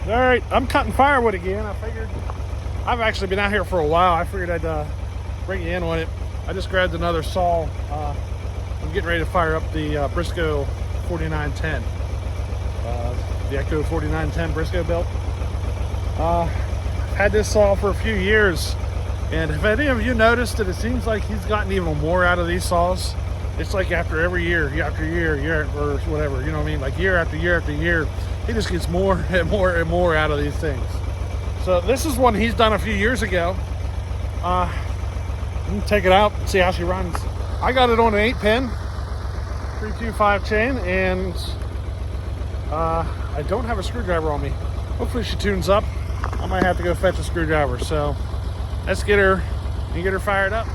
All right, I'm cutting firewood again. I figured I've actually been out here for a while. I figured I'd bring you in on it. I just grabbed another saw. I'm getting ready to fire up the Briscoe 4910. The Echo 4910 Briscoe built. Had this saw for a few years, and if any of you noticed that it seems like he's gotten even more out of these saws. It's like after every year after year, or whatever, you know what I mean? Like year after year after year, he just gets more and more and more out of these things. So this is one he's done a few years ago. I'm gonna take it out and see how she runs. I got it on an 8-pin 325 chain, and I don't have a screwdriver on me. Hopefully she tunes up. I might have to go fetch a screwdriver. So let's get her fired up.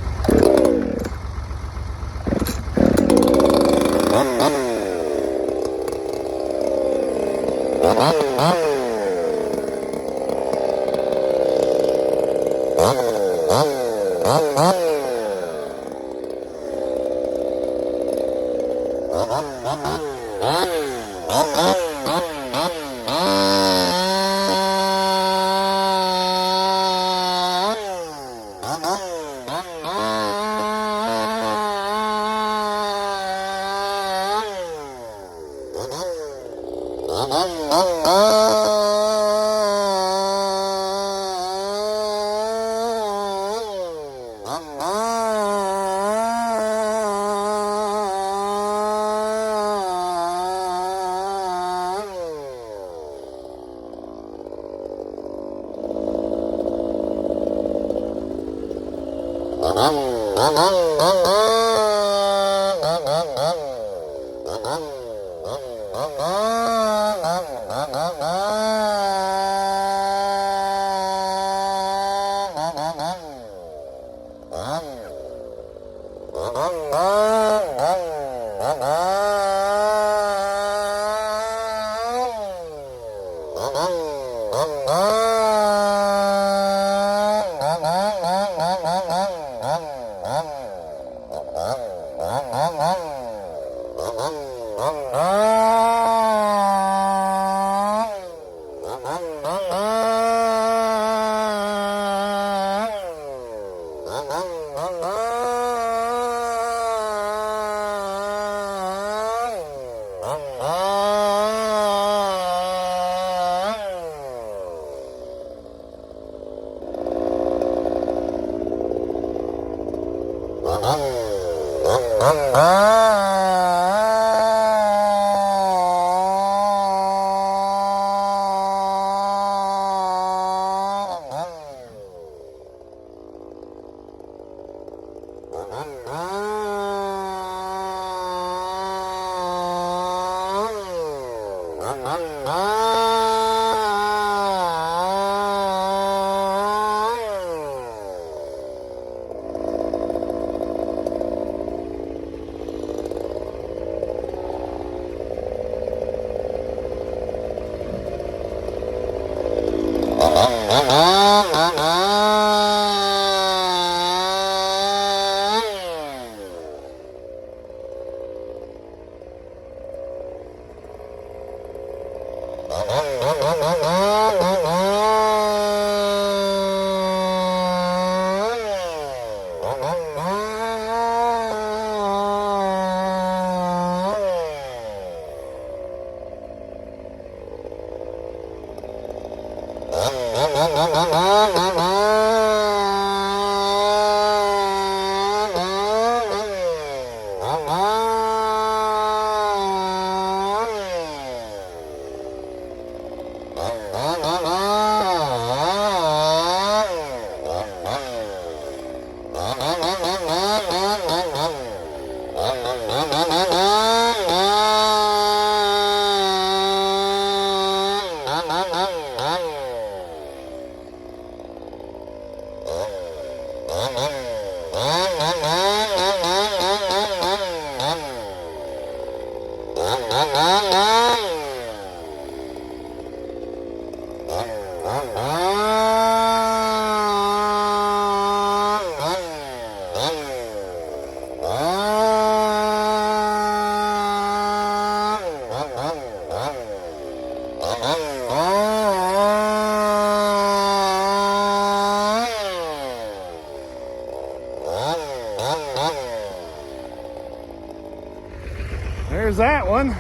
there's that one.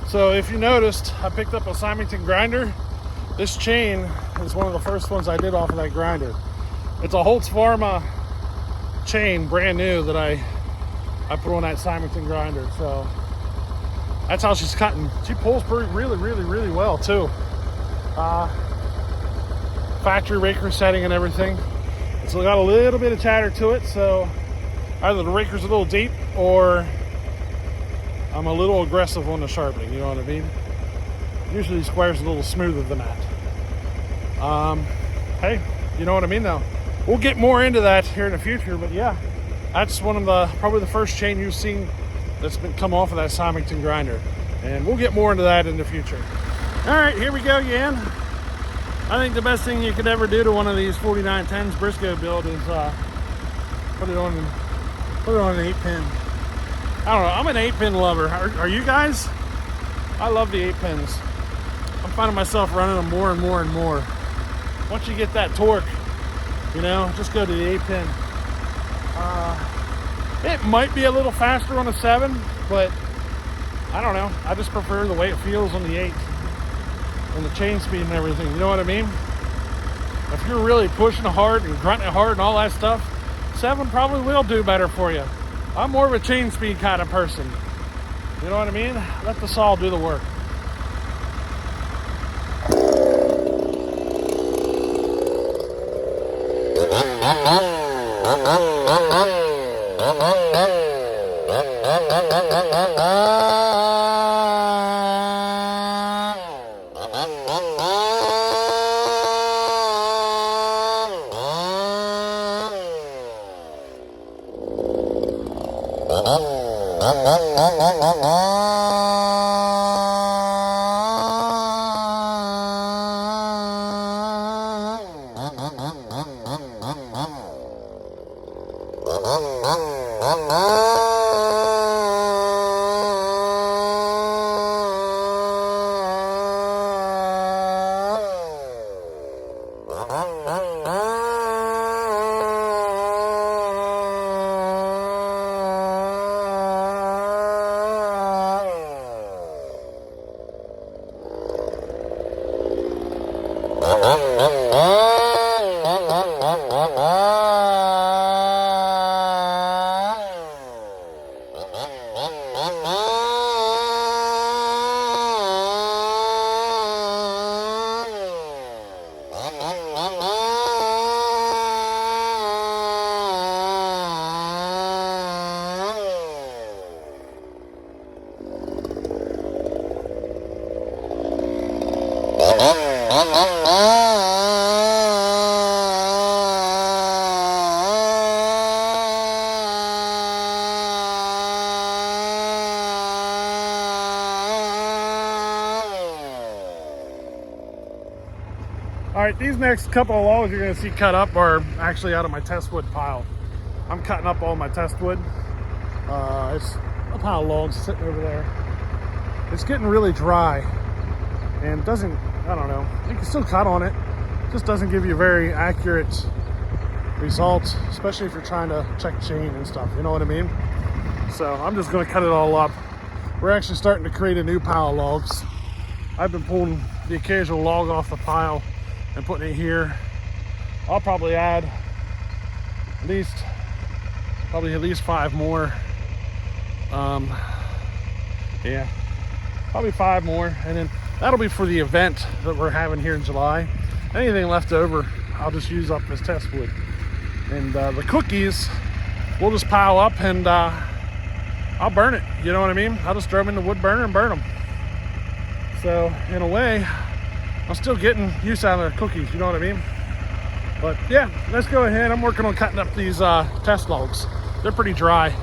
So if you noticed, I picked up a Symington grinder. This chain is one of the first ones I did off of that grinder. It's a Holtz Pharma chain, brand new, that I put on that Symington grinder. So that's how she's cutting. She pulls really well too. Factory raker setting and everything. It's got a little bit of chatter to it, so either the raker's a little deep or I'm a little aggressive on the sharpening, you know what I mean? Usually square's a little smoother than that. Hey, you know what I mean though. We'll get more into that here in the future, but yeah, that's one of probably the first chain you've seen that's been come off of that Symington grinder. And we'll get more into that in the future. All right, here we go again. I think the best thing you could ever do to one of these 4910s Briscoe build is put it on an 8-pin. I don't know, I'm an 8-pin lover. Are you guys? I love the 8-pins. I'm finding myself running them more and more and more. Once you get that torque, you know, just go to the 8-pin. It might be a little faster on a 7, but I don't know. I just prefer the way it feels on the 8 and the chain speed and everything. You know what I mean? If you're really pushing hard and grunting hard and all that stuff, 7 probably will do better for you. I'm more of a chain speed kind of person. You know what I mean? Let the saw do the work. All right, these next couple of logs you're gonna see cut up are actually out of my test wood pile. I'm cutting up all my test wood. It's a pile of logs sitting over there. It's getting really dry and doesn't, I don't know, you can still cut on it. Just doesn't give you very accurate results, especially if you're trying to check chain and stuff, you know what I mean? So I'm just gonna cut it all up. We're actually starting to create a new pile of logs. I've been pulling the occasional log off the pile and putting it here. I'll probably add at least 5 more. Yeah, probably 5 more, and then that'll be for the event that we're having here in July. Anything left over, I'll just use up as test wood. And the cookies, we'll just pile up and I'll burn it. You know what I mean? I'll just throw them in the wood burner and burn them. So in a way, I'm still getting use out of the cookies, you know what I mean? But yeah, let's go ahead. I'm working on cutting up these test logs. They're pretty dry.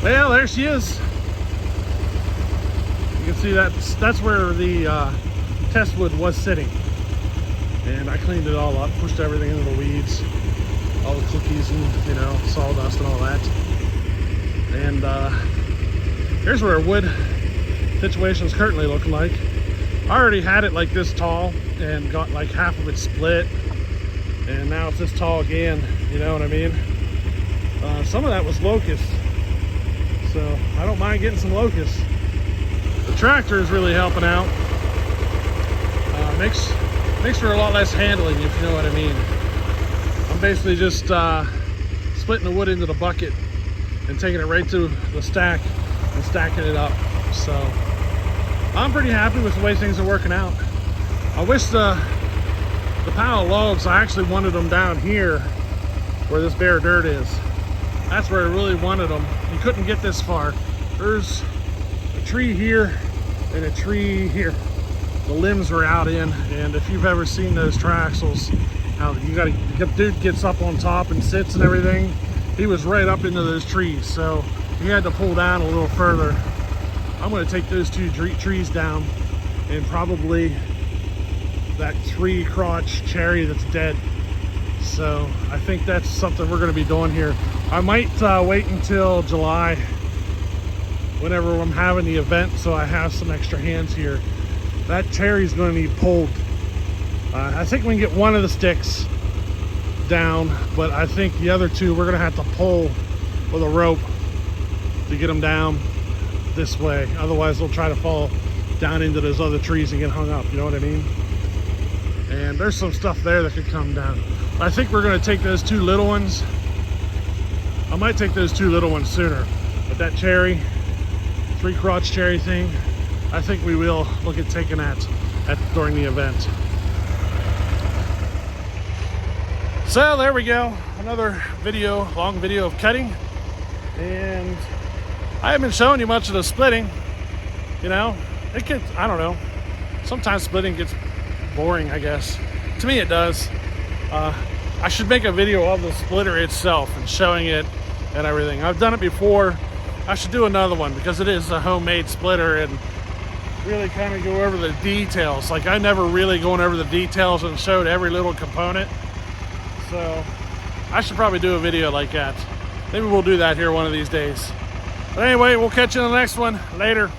Well, there she is. You can see that's where the test wood was sitting. And I cleaned it all up, pushed everything into the weeds, all the cookies and, you know, sawdust and all that. And here's what our wood situation is currently looking like. I already had it like this tall and got like half of it split. And now it's this tall again, you know what I mean? Some of that was locust. So I don't mind getting some locusts. The tractor is really helping out. Makes for a lot less handling, if you know what I mean. I'm basically just splitting the wood into the bucket and taking it right to the stack and stacking it up. So I'm pretty happy with the way things are working out. I wish the pile of logs, I actually wanted them down here where this bare dirt is. That's where I really wanted them. You couldn't get this far. There's a tree here and a tree here. The limbs were out in, and if you've ever seen those triaxles, how the dude gets up on top and sits and everything, he was right up into those trees, so he had to pull down a little further. I'm going to take those two trees down, and probably that tree crotch cherry that's dead. So I think that's something we're going to be doing here. I might wait until July, whenever I'm having the event, so I have some extra hands here. That cherry's going to need pulled. I think we can get one of the sticks down, but I think the other two we're going to have to pull with a rope to get them down this way. Otherwise they'll try to fall down into those other trees and get hung up, you know what I mean? And there's some stuff there that could come down. I think we're going to take those two little ones. I might take those two little ones sooner, but that cherry, three crotch cherry thing, I think we will look at taking that during the event. So there we go, another video, long video of cutting, and I haven't shown you much of the splitting. You know, it gets, I don't know, sometimes splitting gets boring, I guess. To me it does. I should make a video of the splitter itself and showing it and everything. I've done it before. I should do another one because it is a homemade splitter and really kind of go over the details. Like, I never really gone over the details and showed every little component. So I should probably do a video like that. Maybe we'll do that here one of these days. But anyway, we'll catch you in the next one. Later.